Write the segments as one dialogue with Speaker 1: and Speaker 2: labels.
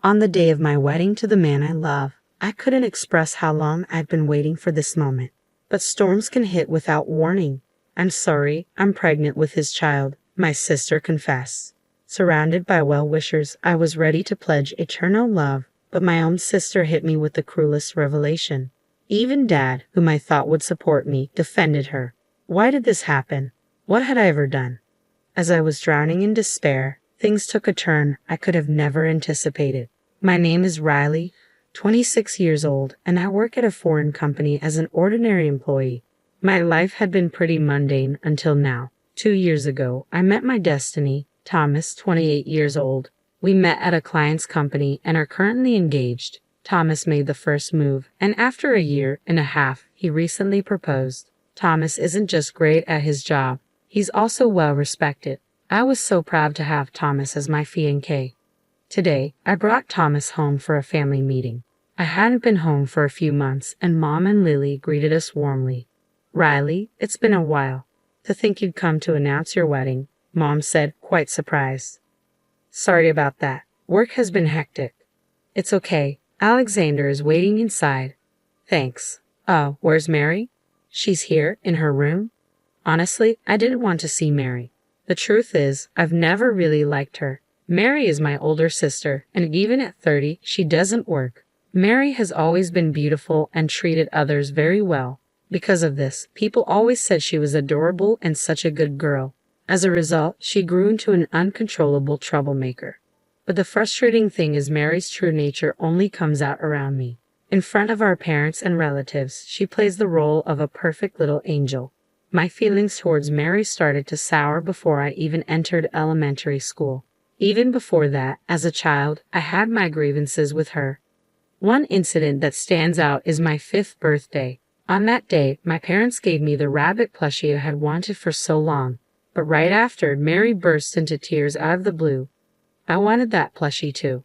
Speaker 1: On the day of my wedding to the man I love, I couldn't express how long I'd been waiting for this moment. But storms can hit without warning. I'm sorry, I'm pregnant with his child, my sister confessed. Surrounded by well-wishers, I was ready to pledge eternal love, but my own sister hit me with the cruelest revelation. Even Dad, whom I thought would support me, defended her. Why did this happen? What had I ever done? As I was drowning in despair, things took a turn I could have never anticipated. My name is Riley, 26 years old, and I work at a foreign company as an ordinary employee. My life had been pretty mundane until now. 2 years ago, I met my destiny, Thomas, 28 years old. We met at a client's company and are currently engaged. Thomas made the first move, and after a year and a half, he recently proposed. Thomas isn't just great at his job, he's also well respected. I was so proud to have Thomas as my fiancé. Today, I brought Thomas home for a family meeting. I hadn't been home for a few months, and Mom and Lily greeted us warmly. "Riley, it's been a while. To think you'd come to announce your wedding," Mom said, quite surprised. "Sorry about that. Work has been hectic." "It's okay. Alexander is waiting inside." "Thanks. Oh, where's Mary?" "She's here, in her room." Honestly, I didn't want to see Mary. The truth is, I've never really liked her. Mary is my older sister, and even at 30, she doesn't work. Mary has always been beautiful and treated others very well. Because of this, people always said she was adorable and such a good girl. As a result, she grew into an uncontrollable troublemaker. But the frustrating thing is Mary's true nature only comes out around me. In front of our parents and relatives, she plays the role of a perfect little angel. My feelings towards Mary started to sour before I even entered elementary school. Even before that, as a child, I had my grievances with her. One incident that stands out is my 5th birthday. On that day, my parents gave me the rabbit plushie I had wanted for so long. But right after, Mary burst into tears out of the blue. I wanted that plushie too.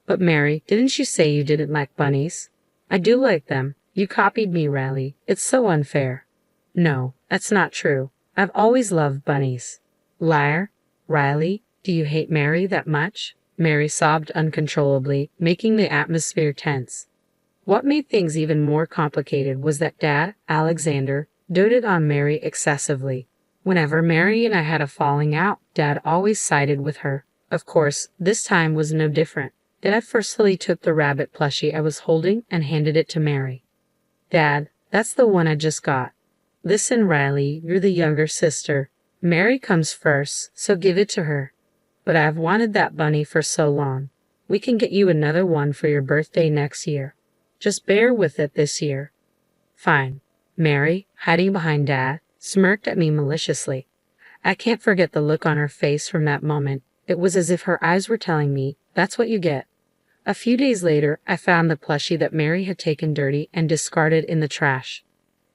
Speaker 1: "But Mary, didn't you say you didn't like bunnies?" "I do like them. You copied me, Riley. It's so unfair." "No, that's not true. I've always loved bunnies." "Liar. Riley, do you hate Mary that much?" Mary sobbed uncontrollably, making the atmosphere tense. What made things even more complicated was that Dad, Alexander, doted on Mary excessively. Whenever Mary and I had a falling out, Dad always sided with her. Of course, this time was no different. Dad forcefully took the rabbit plushie I was holding and handed it to Mary. "Dad, that's the one I just got. Listen, Riley, you're the younger sister. Mary comes first, so give it to her. But I've wanted that bunny for so long. We can get you another one for your birthday next year. Just bear with it this year." "Fine." Mary, hiding behind Dad, smirked at me maliciously. I can't forget the look on her face from that moment. It was as if her eyes were telling me, "That's what you get." A few days later, I found the plushie that Mary had taken dirty and discarded in the trash.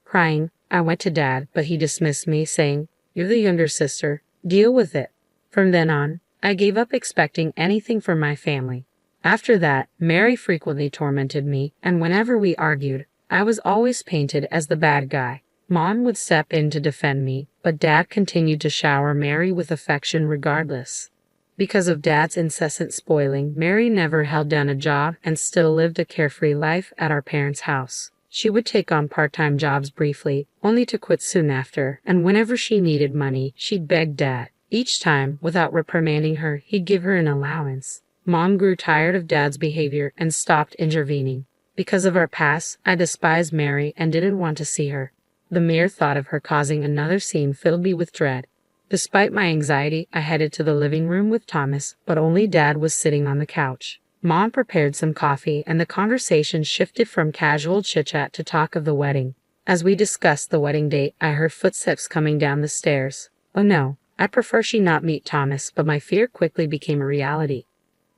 Speaker 1: Crying, I went to Dad, but he dismissed me, saying, "You're the younger sister. Deal with it." From then on, I gave up expecting anything from my family. After that, Mary frequently tormented me, and whenever we argued, I was always painted as the bad guy. Mom would step in to defend me, but Dad continued to shower Mary with affection regardless. Because of Dad's incessant spoiling, Mary never held down a job and still lived a carefree life at our parents' house. She would take on part-time jobs briefly, only to quit soon after, and whenever she needed money, she'd beg Dad. Each time, without reprimanding her, he'd give her an allowance. Mom grew tired of Dad's behavior and stopped intervening. Because of our past, I despised Mary and didn't want to see her. The mere thought of her causing another scene filled me with dread. Despite my anxiety, I headed to the living room with Thomas, but only Dad was sitting on the couch. Mom prepared some coffee, and the conversation shifted from casual chit-chat to talk of the wedding. As we discussed the wedding date, I heard footsteps coming down the stairs. Oh no, I prefer she not meet Thomas, but my fear quickly became a reality.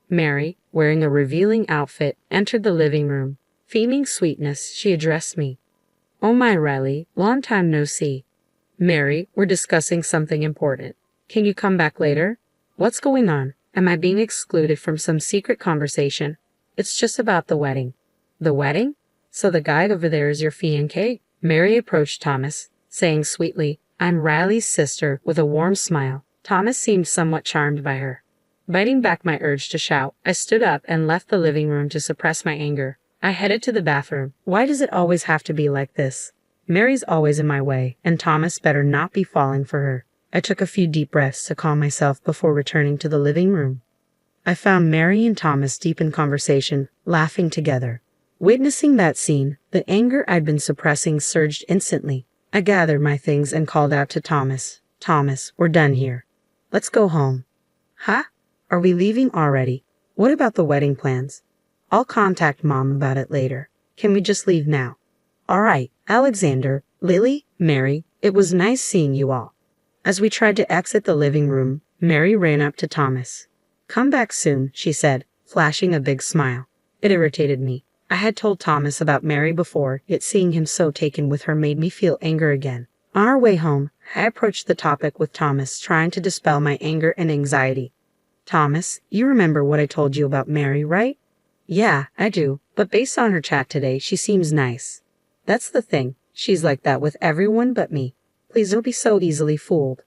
Speaker 1: Mary, wearing a revealing outfit, entered the living room. Feigning sweetness, she addressed me. "Oh my, Riley, long time no see." "Mary, we're discussing something important. Can you come back later?" "What's going on? Am I being excluded from some secret conversation?" "It's just about the wedding." "The wedding? So the guy over there is your fiancé?" Mary approached Thomas, saying sweetly, "I'm Riley's sister," with a warm smile. Thomas seemed somewhat charmed by her. Biting back my urge to shout, I stood up and left the living room to suppress my anger. I headed to the bathroom. Why does it always have to be like this? Mary's always in my way, and Thomas better not be falling for her. I took a few deep breaths to calm myself before returning to the living room. I found Mary and Thomas deep in conversation, laughing together. Witnessing that scene, the anger I'd been suppressing surged instantly. I gathered my things and called out to Thomas. Thomas, we're done here. Let's go home. Huh? Are we leaving already? What about the wedding plans? I'll contact Mom about it later. Can we just leave now? All right, Alexander, Lily, Mary, it was nice seeing you all. As we tried to exit the living room, Mary ran up to Thomas. Come back soon, she said, flashing a big smile. It irritated me. I had told Thomas about Mary before, yet seeing him so taken with her made me feel anger again. On our way home, I approached the topic with Thomas, trying to dispel my anger and anxiety. Thomas, you remember what I told you about Mary, right? Yeah, I do, but based on her chat today, she seems nice. That's the thing, she's like that with everyone but me. Please don't be so easily fooled.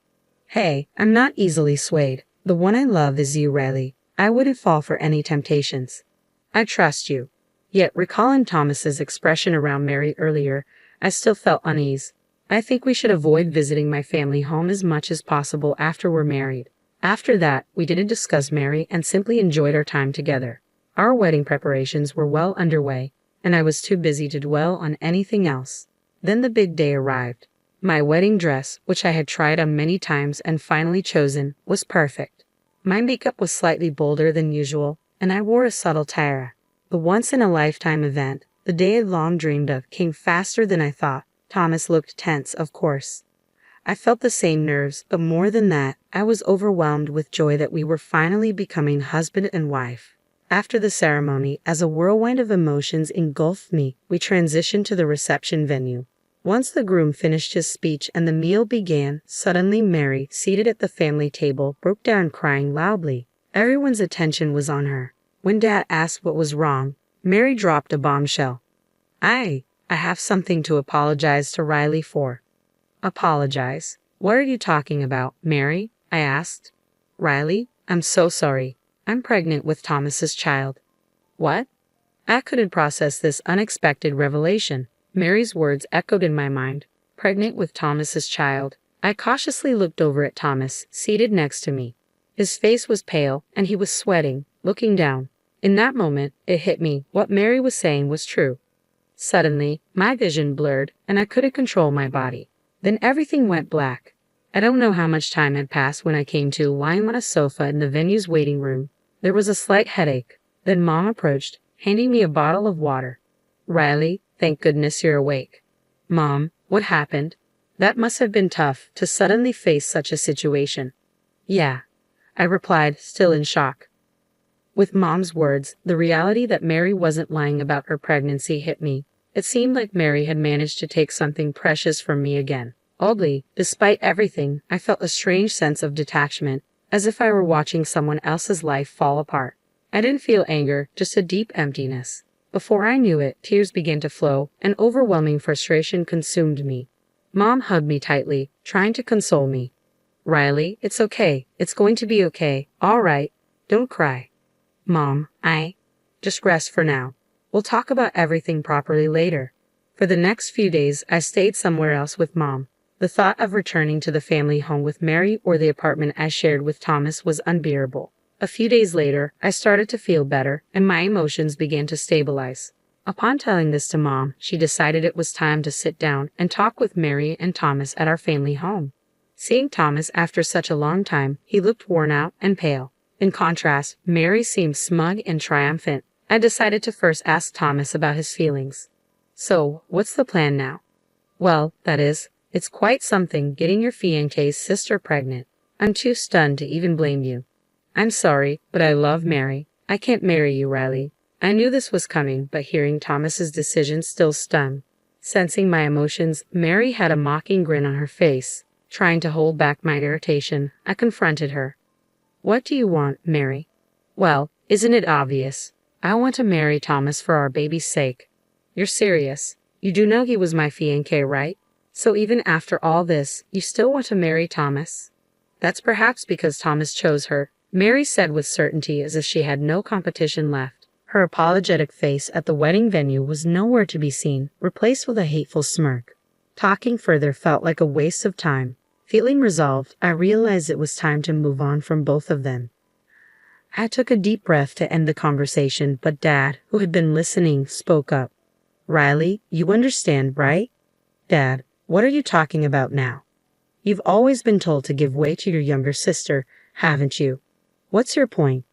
Speaker 1: Hey, I'm not easily swayed. The one I love is you, Riley. I wouldn't fall for any temptations. I trust you. Yet, recalling Thomas's expression around Mary earlier, I still felt unease. I think we should avoid visiting my family home as much as possible after we're married. After that, we didn't discuss Mary and simply enjoyed our time together. Our wedding preparations were well underway, and I was too busy to dwell on anything else. Then the big day arrived. My wedding dress, which I had tried on many times and finally chosen, was perfect. My makeup was slightly bolder than usual, and I wore a subtle tiara. The once-in-a-lifetime event, the day I'd long dreamed of, came faster than I thought. Thomas looked tense, of course. I felt the same nerves, but more than that, I was overwhelmed with joy that we were finally becoming husband and wife. After the ceremony, as a whirlwind of emotions engulfed me, we transitioned to the reception venue. Once the groom finished his speech and the meal began, suddenly Mary, seated at the family table, broke down crying loudly. Everyone's attention was on her. When Dad asked what was wrong, Mary dropped a bombshell. I have something to apologize to Riley for. Apologize? What are you talking about, Mary? I asked. Riley, I'm so sorry. I'm pregnant with Thomas's child. What? I couldn't process this unexpected revelation. Mary's words echoed in my mind. Pregnant with Thomas's child. I cautiously looked over at Thomas, seated next to me. His face was pale, and he was sweating, looking down. In that moment, it hit me. What Mary was saying was true. Suddenly, my vision blurred, and I couldn't control my body. Then everything went black. I don't know how much time had passed when I came to lying on a sofa in the venue's waiting room. There was a slight headache. Then Mom approached, handing me a bottle of water. Riley, thank goodness you're awake. Mom, what happened? That must have been tough, to suddenly face such a situation. Yeah, I replied, still in shock. With Mom's words, the reality that Mary wasn't lying about her pregnancy hit me. It seemed like Mary had managed to take something precious from me again. Oddly, despite everything, I felt a strange sense of detachment, as if I were watching someone else's life fall apart. I didn't feel anger, just a deep emptiness. Before I knew it, tears began to flow, and overwhelming frustration consumed me. Mom hugged me tightly, trying to console me. Riley, it's okay. It's going to be okay. All right. Don't cry. Mom, just rest for now. We'll talk about everything properly later. For the next few days, I stayed somewhere else with Mom. The thought of returning to the family home with Mary or the apartment I shared with Thomas was unbearable. A few days later, I started to feel better, and my emotions began to stabilize. Upon telling this to Mom, she decided it was time to sit down and talk with Mary and Thomas at our family home. Seeing Thomas after such a long time, he looked worn out and pale. In contrast, Mary seemed smug and triumphant. I decided to first ask Thomas about his feelings. So, what's the plan now? Well, that is, it's quite something getting your fiancé's sister pregnant. I'm too stunned to even blame you. I'm sorry, but I love Mary. I can't marry you, Riley. I knew this was coming, but hearing Thomas's decision still stung. Sensing my emotions, Mary had a mocking grin on her face. Trying to hold back my irritation, I confronted her. What do you want, Mary? Well, isn't it obvious? I want to marry Thomas for our baby's sake. You're serious. You do know he was my fiancé, right? So even after all this, you still want to marry Thomas? That's perhaps because Thomas chose her. Mary said with certainty as if she had no competition left. Her apologetic face at the wedding venue was nowhere to be seen, replaced with a hateful smirk. Talking further felt like a waste of time. Feeling resolved, I realized it was time to move on from both of them. I took a deep breath to end the conversation, but Dad, who had been listening, spoke up. Riley, you understand, right? Dad, what are you talking about now? You've always been told to give way to your younger sister, haven't you? What's your point?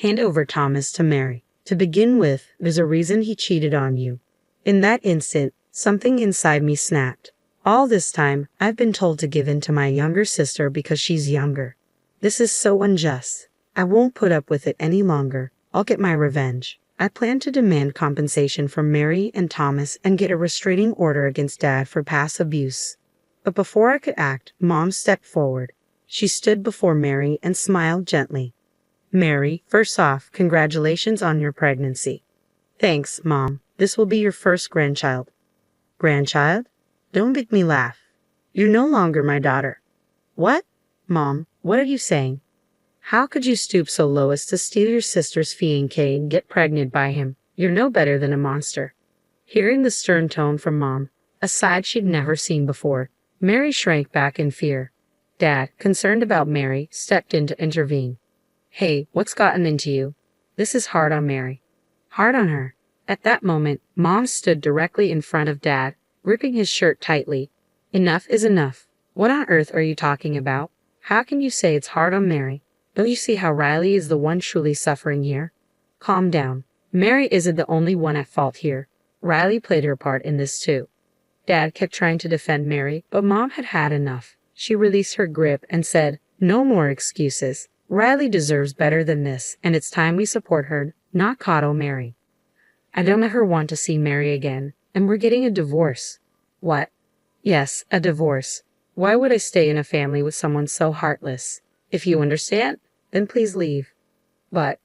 Speaker 1: Hand over Thomas to Mary. To begin with, there's a reason he cheated on you. In that instant, something inside me snapped. All this time, I've been told to give in to my younger sister because she's younger. This is so unjust. I won't put up with it any longer. I'll get my revenge. I plan to demand compensation from Mary and Thomas and get a restraining order against Dad for past abuse. But before I could act, Mom stepped forward. She stood before Mary and smiled gently. Mary, first off, congratulations on your pregnancy. Thanks, Mom. This will be your first grandchild. Grandchild? Don't make me laugh. You're no longer my daughter. What? Mom, what are you saying? How could you stoop so low as to steal your sister's fiancé and get pregnant by him? You're no better than a monster. Hearing the stern tone from Mom, a side she'd never seen before, Mary shrank back in fear. Dad, concerned about Mary, stepped in to intervene. Hey, what's gotten into you? This is hard on Mary. Hard on her. At that moment, Mom stood directly in front of Dad, gripping his shirt tightly. Enough is enough. What on earth are you talking about? How can you say it's hard on Mary? Don't you see how Riley is the one truly suffering here? Calm down. Mary isn't the only one at fault here. Riley played her part in this too. Dad kept trying to defend Mary, but Mom had had enough. She released her grip and said, no more excuses. Riley deserves better than this, and it's time we support her, not coddle Mary. I don't ever want to see Mary again, and we're getting a divorce. What? Yes, a divorce. Why would I stay in a family with someone so heartless? If you understand, then please leave. But,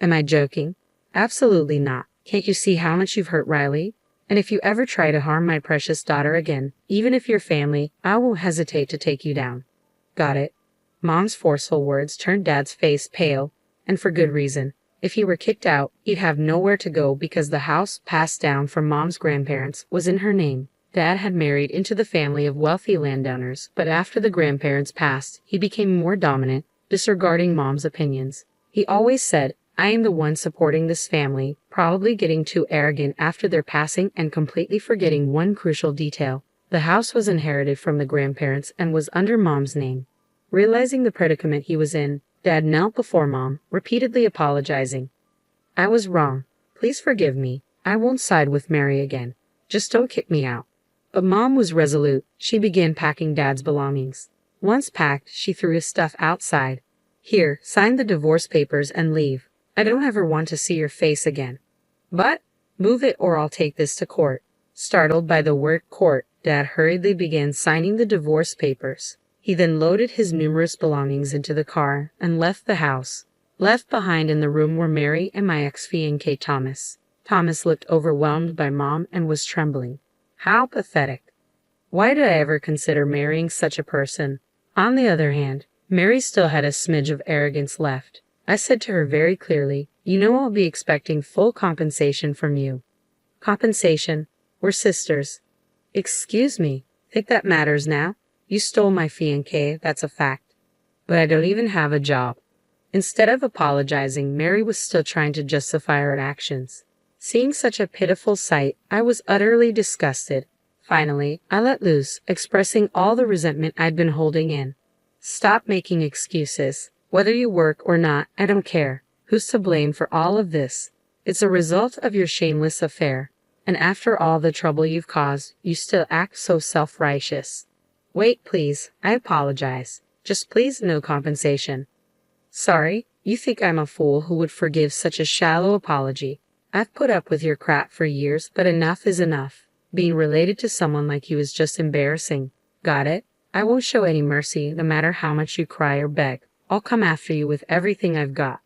Speaker 1: am I joking? Absolutely not. Can't you see how much you've hurt Riley? And if you ever try to harm my precious daughter again, even if you're family, I won't hesitate to take you down. Got it? Mom's forceful words turned Dad's face pale, and for good reason. If he were kicked out, he'd have nowhere to go because the house passed down from Mom's grandparents was in her name. Dad had married into the family of wealthy landowners, but after the grandparents passed, he became more dominant, disregarding Mom's opinions. He always said, I am the one supporting this family, probably getting too arrogant after their passing and completely forgetting one crucial detail. The house was inherited from the grandparents and was under Mom's name. Realizing the predicament he was in, Dad knelt before Mom, repeatedly apologizing. I was wrong. Please forgive me. I won't side with Mary again. Just don't kick me out. But Mom was resolute. She began packing Dad's belongings. Once packed, she threw his stuff outside. Here, sign the divorce papers and leave. I don't ever want to see your face again. But, move it or I'll take this to court. Startled by the word court, Dad hurriedly began signing the divorce papers. He then loaded his numerous belongings into the car and left the house. Left behind in the room were Mary and my ex-fiancé Thomas. Thomas looked overwhelmed by Mom and was trembling. How pathetic. Why did I ever consider marrying such a person? On the other hand, Mary still had a smidge of arrogance left. I said to her very clearly, you know I'll be expecting full compensation from you. Compensation? We're sisters. Excuse me, think that matters now? You stole my fiancé, that's a fact. But I don't even have a job. Instead of apologizing, Mary was still trying to justify her actions. Seeing such a pitiful sight, I was utterly disgusted. Finally, I let loose, expressing all the resentment I'd been holding in. Stop making excuses. Whether you work or not, I don't care. Who's to blame for all of this? It's a result of your shameless affair. And after all the trouble you've caused, you still act so self-righteous. Wait, please. I apologize. Just please no compensation. Sorry, you think I'm a fool who would forgive such a shallow apology. I've put up with your crap for years, but enough is enough. Being related to someone like you is just embarrassing. Got it? I won't show any mercy, no matter how much you cry or beg. I'll come after you with everything I've got.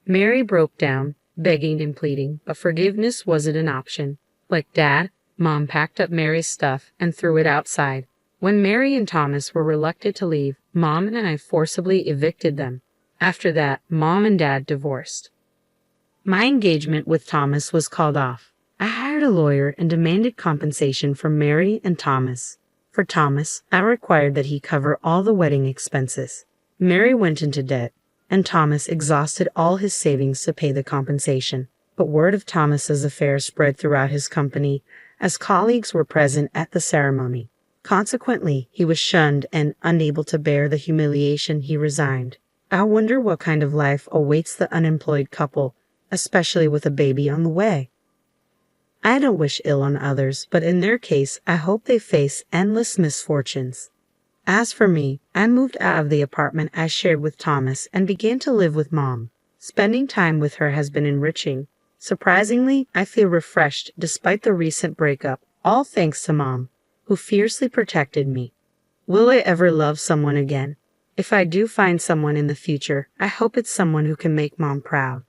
Speaker 1: Mary broke down, begging and pleading, but forgiveness wasn't an option. Like Dad, Mom packed up Mary's stuff and threw it outside. When Mary and Thomas were reluctant to leave, Mom and I forcibly evicted them. After that, Mom and Dad divorced. My engagement with Thomas was called off. I hired a lawyer and demanded compensation from Mary and Thomas. For Thomas, I required that he cover all the wedding expenses. Mary went into debt, and Thomas exhausted all his savings to pay the compensation. But word of Thomas's affair spread throughout his company, as colleagues were present at the ceremony. Consequently, he was shunned, and, unable to bear the humiliation, he resigned. I wonder what kind of life awaits the unemployed couple, especially with a baby on the way. I don't wish ill on others, but in their case, I hope they face endless misfortunes. As for me, I moved out of the apartment I shared with Thomas and began to live with Mom. Spending time with her has been enriching. Surprisingly, I feel refreshed despite the recent breakup, all thanks to Mom, who fiercely protected me. Will I ever love someone again? If I do find someone in the future, I hope it's someone who can make Mom proud.